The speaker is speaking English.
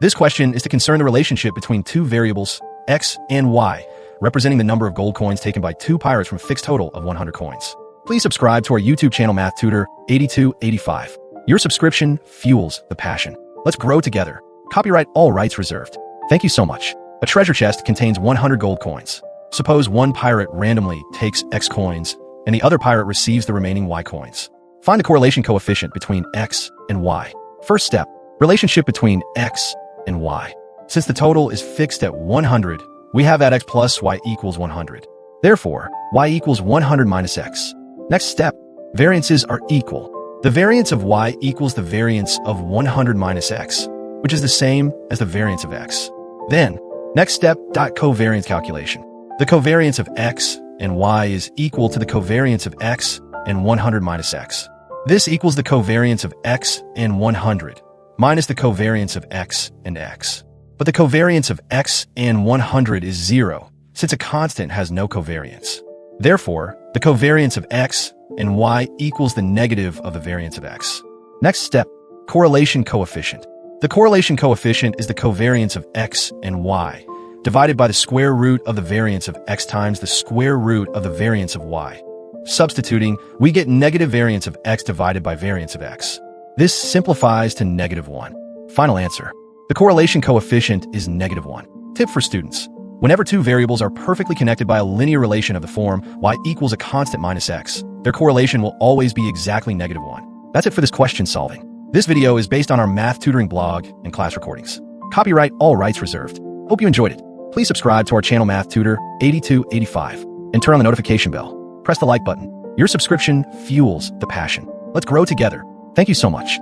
This question is to concern the relationship between two variables, x and y, representing the number of gold coins taken by two pirates from a fixed total of 100 coins. Please subscribe to our YouTube channel Math Tutor 8285. Your subscription fuels the passion. Let's grow together. Copyright all rights reserved. Thank you so much. A treasure chest contains 100 gold coins. Suppose one pirate randomly takes x coins and the other pirate receives the remaining y coins. Find the correlation coefficient between x and y. First step, relationship between x and y. Since the total is fixed at 100, we have that x plus y equals 100. Therefore, y equals 100 minus x. Next step, variances are equal. The variance of y equals the variance of 100 minus x, which is the same as the variance of x. Then, next step, covariance calculation. The covariance of x and y is equal to the covariance of x and 100 minus x. This equals the covariance of x and 100 minus the covariance of x and x. But the covariance of x and 100 is 0, since a constant has no covariance. Therefore, the covariance of x and y equals the negative of the variance of x. Next step, correlation coefficient. The correlation coefficient is the covariance of x and y, divided by the square root of the variance of x times the square root of the variance of y. Substituting, we get negative variance of x divided by variance of x. This simplifies to -1. Final answer. The correlation coefficient is -1. Tip for students. Whenever two variables are perfectly connected by a linear relation of the form y equals a constant minus x, their correlation will always be exactly -1. That's it for this question solving. This video is based on our math tutoring blog and class recordings. Copyright all rights reserved. Hope you enjoyed it. Please subscribe to our channel Math Tutor 8285 and turn on the notification bell. Press the like button. Your subscription fuels the passion. Let's grow together. Thank you so much.